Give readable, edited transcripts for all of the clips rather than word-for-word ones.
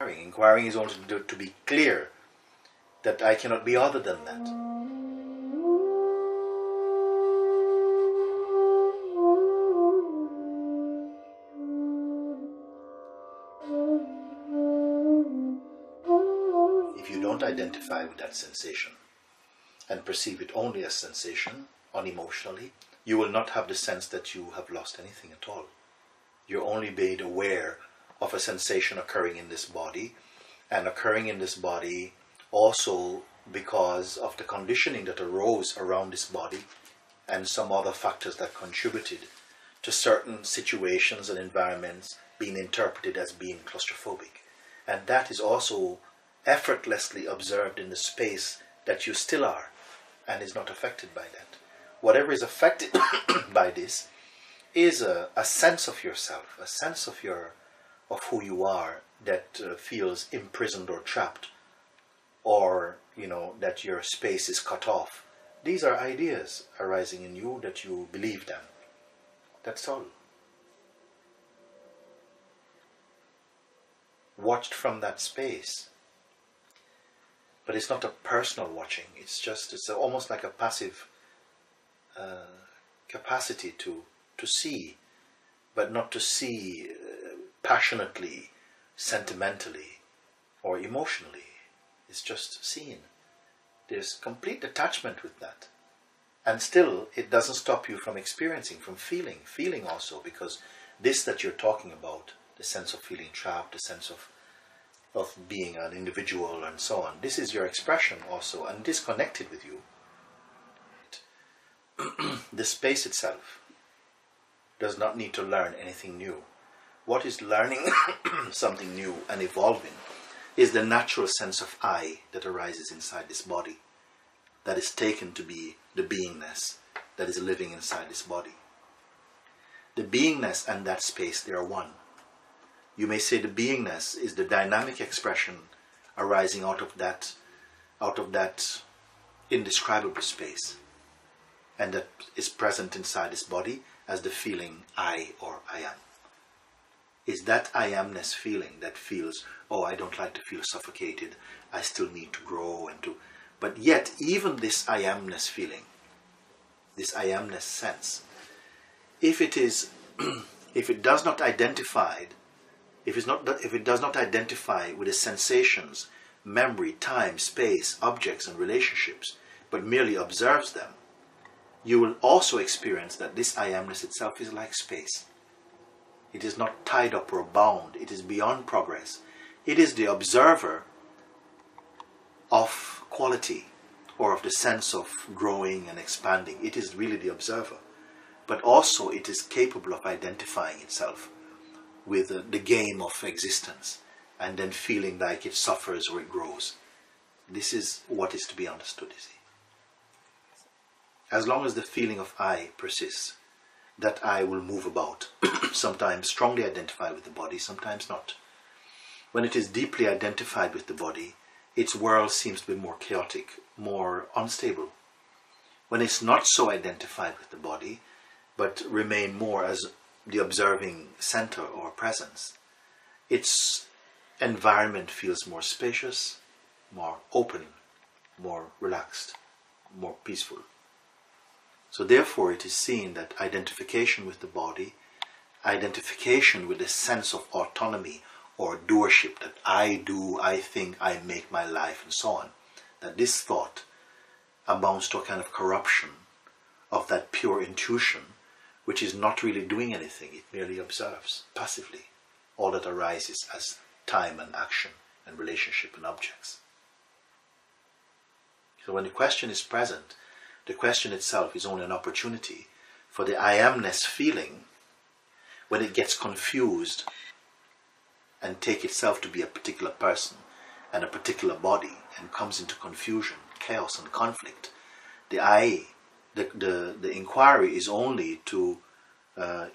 Inquiring is only to be clear that I cannot be other than that. If you don't identify with that sensation and perceive it only as sensation, unemotionally, you will not have the sense that you have lost anything at all. You're only made aware of a sensation occurring in this body, and occurring in this body also because of the conditioning that arose around this body and some other factors that contributed to certain situations and environments being interpreted as being claustrophobic. And that is also effortlessly observed in the space that you still are and is not affected by that. Whatever is affected by this is a sense of yourself, a sense of who you are that feels imprisoned or trapped, or that your space is cut off. These are ideas arising in you that you believe them. That's all. Watched from that space. But it's not a personal watching. It's almost like a passive capacity to see, but not to see passionately, sentimentally, or emotionally. It's just seeing. There's complete detachment with that. And still, it doesn't stop you from experiencing, from feeling also, because this that you're talking about, the sense of feeling trapped, the sense of being an individual and so on, this is your expression also, and disconnected with you. The space itself does not need to learn anything new. What is learning something new and evolving is the natural sense of I that arises inside this body, that is taken to be the beingness that is living inside this body. The beingness and that space, they are one. You may say the beingness is the dynamic expression arising out of that indescribable space, and that is present inside this body as the feeling I or I am. Is that I amness feeling that feels, oh, I don't like to feel suffocated, I still need to grow but yet even this I amness feeling, this I amness sense, if it does not identify with the sensations, memory, time, space, objects and relationships, but merely observes them, you will also experience that this I amness itself is like space. It is not tied up or bound. It is beyond progress. It is the observer of quality, or of the sense of growing and expanding. It is really the observer. But also it is capable of identifying itself with the game of existence, and then feeling like it suffers or it grows. This is what is to be understood, you see. As long as the feeling of I persists, that I will move about, sometimes strongly identified with the body, sometimes not. When it is deeply identified with the body, its world seems to be more chaotic, more unstable. When it's not so identified with the body, but remain more as the observing center or presence, its environment feels more spacious, more open, more relaxed, more peaceful. So therefore it is seen that identification with the body, identification with the sense of autonomy or doership, that I do, I think, I make my life and so on, that this thought amounts to a kind of corruption of that pure intuition, which is not really doing anything. It merely observes passively all that arises as time and action and relationship and objects. So when the question is present, the question itself is only an opportunity for the I amness feeling, when it gets confused and take itself to be a particular person and a particular body and comes into confusion, chaos and conflict. The inquiry is only to,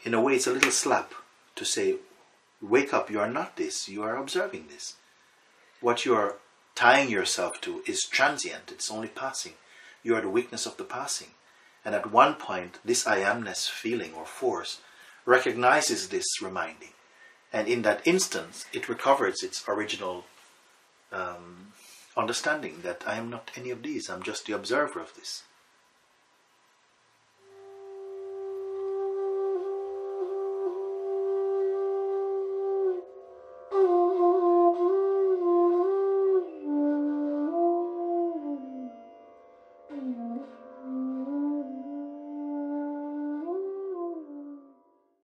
in a way it's a little slap to say, wake up, you are not this, you are observing this. What you are tying yourself to is transient, it's only passing. You are the witness of the passing. And at one point, this I amness feeling or force recognizes this reminding And in that instance, it recovers its original understanding that I am not any of these, I'm just the observer of this.